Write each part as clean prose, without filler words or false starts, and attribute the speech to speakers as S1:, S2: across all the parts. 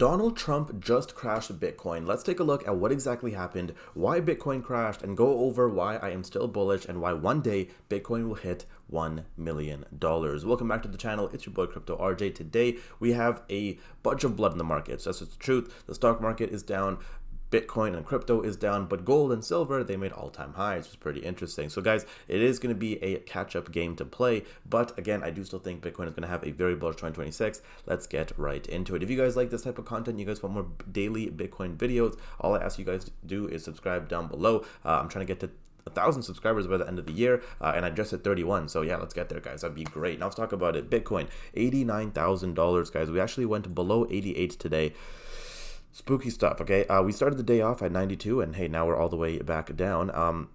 S1: Donald Trump just crashed Bitcoin. Let's take a look at what exactly happened, why Bitcoin crashed, and go over why I am still bullish and why one day Bitcoin will hit $1 million. Welcome back to the channel. It's your boy Crypto RJ. Today we have a bunch of blood in the markets. That's just the truth. The stock market is down. Bitcoin and crypto is down, but gold and silver, they made all-time highs, which is pretty interesting. So guys, it is going to be a catch-up game to play, but again, I do still think Bitcoin is going to have a very bullish 2026. Let's get right into it. If you guys like this type of content, you guys want more daily Bitcoin videos, all I ask you guys to do is subscribe down below. I'm trying to get to 1,000 subscribers by the end of the year, and I just hit 31. So yeah, let's get there, guys. That'd be great. Now let's talk about it. Bitcoin, $89,000, guys. We actually went below 88 today. Spooky stuff. Okay, we started the day off at 92, and hey, now we're all the way back down.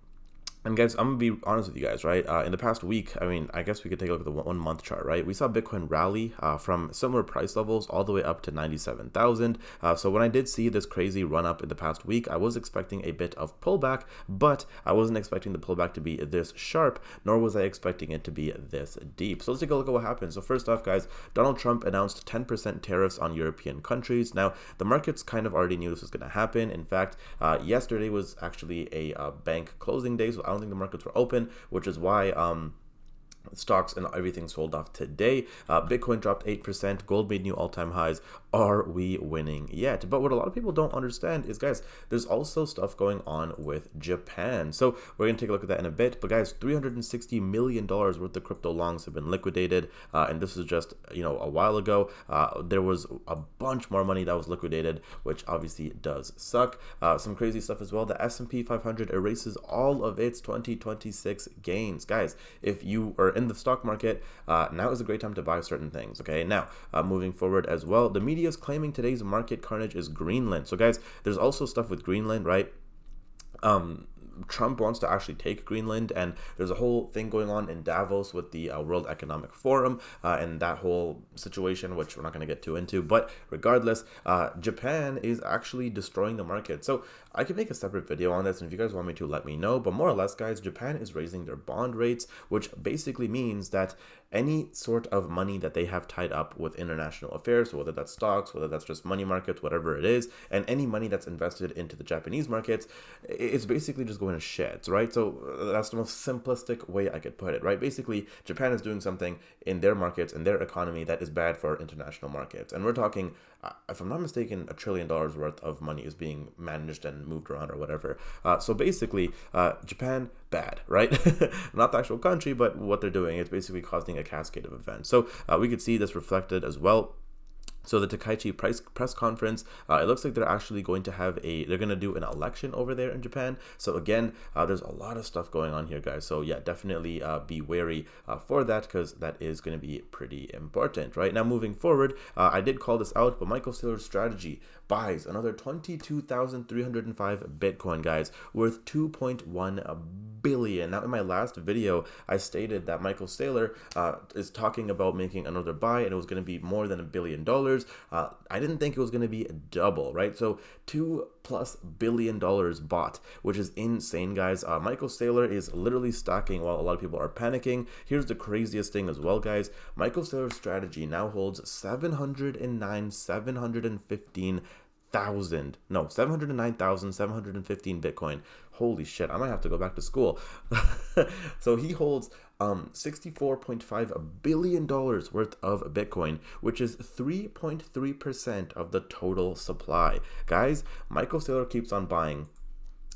S1: And guys, I'm gonna be honest with you guys, right? In the past week, I mean, I guess we could take a look at the 1 month chart, right? We saw Bitcoin rally from similar price levels all the way up to 97,000. So when I did see this crazy run up in the past week, I was expecting a bit of pullback, but I wasn't expecting the pullback to be this sharp, nor was I expecting it to be this deep. So let's take a look at what happened. So first off, guys, Donald Trump announced 10% tariffs on European countries. Now, the markets kind of already knew this was going to happen. In fact, yesterday was actually a bank closing day, so I don't think the markets were open, which is why stocks and everything sold off today. Bitcoin dropped 8%. Gold made new all-time highs. Are we winning yet? But what a lot of people don't understand is, guys, there's also stuff going on with Japan. So we're going to take a look at that in a bit. But guys, $360 million worth of crypto longs have been liquidated. And this is just, a while ago. There was a bunch more money that was liquidated, which obviously does suck. Some crazy stuff as well. The S&P 500 erases all of its 2026 gains. Guys, if you are in the stock market, now is a great time to buy certain things. Okay, now moving forward as well, the media is claiming today's market carnage is Greenland. So guys, there's also stuff with Greenland, right? Trump wants to actually take Greenland, and there's a whole thing going on in Davos with the World Economic Forum and that whole situation, which we're not going to get too into. But regardless, Japan is actually destroying the market. So I could make a separate video on this, and if you guys want me to, let me know. But more or less, guys, Japan is raising their bond rates, which basically means that any sort of money that they have tied up with international affairs, so whether that's stocks, whether that's just money markets, whatever it is, and any money that's invested into the Japanese markets, it's basically just going to sheds, right? So that's the most simplistic way I could put it, right? Basically, Japan is doing something in their markets and their economy that is bad for international markets. And we're talking, if I'm not mistaken, $1 trillion worth of money is being managed and moved around or whatever. So basically, Japan, bad, right? Not the actual country, but what they're doing is basically causing a cascade of events. So we could see this reflected as well. So the Takaichi press conference, it looks like they're actually going to have they're going to do an election over there in Japan. So again, there's a lot of stuff going on here, guys. So yeah, definitely be wary for that, because that is going to be pretty important, right? Now moving forward, I did call this out, but Michael Saylor's strategy buys another 22,305 Bitcoin, guys, worth 2.1 billion. Now in my last video, I stated that Michael Saylor is talking about making another buy, and it was going to be more than $1 billion. I didn't think it was going to be double, right? So $2+ billion bought, which is insane, guys. Michael Saylor is literally stacking while a lot of people are panicking. Here's the craziest thing as well, guys. Michael Saylor's strategy now holds 709,715 Bitcoin. Holy shit, I might have to go back to school. So he holds $64.5 billion worth of Bitcoin, which is 3.3% of the total supply. Guys, Michael Saylor keeps on buying.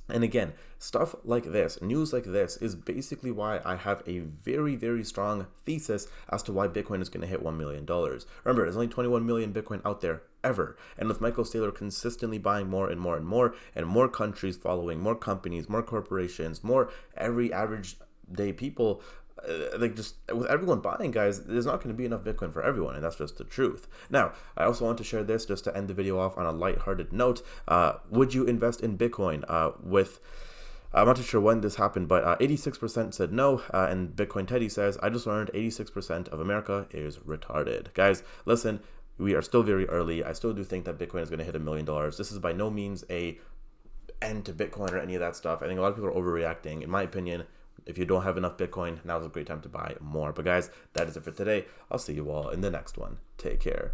S1: And again, stuff like this, news like this, is basically why I have a very, very strong thesis as to why Bitcoin is going to hit $1 million. Remember, there's only 21 million Bitcoin out there ever. And with Michael Saylor consistently buying more and more and more, and more countries following, more companies, more corporations, more every average day people, like just with everyone buying, guys, there's not going to be enough Bitcoin for everyone, and that's just the truth. Now, I also want to share this just to end the video off on a lighthearted note. Would you invest in Bitcoin? I'm not too sure when this happened, but 86% said no, and Bitcoin Teddy says, I just learned 86% of America is retarded. Guys, listen, we are still very early. I still do think that Bitcoin is going to hit $1 million. This is by no means a end to Bitcoin or any of that stuff. I think a lot of people are overreacting. In my opinion, if you don't have enough Bitcoin, now is a great time to buy more. But guys, that is it for today. I'll see you all in the next one. Take care.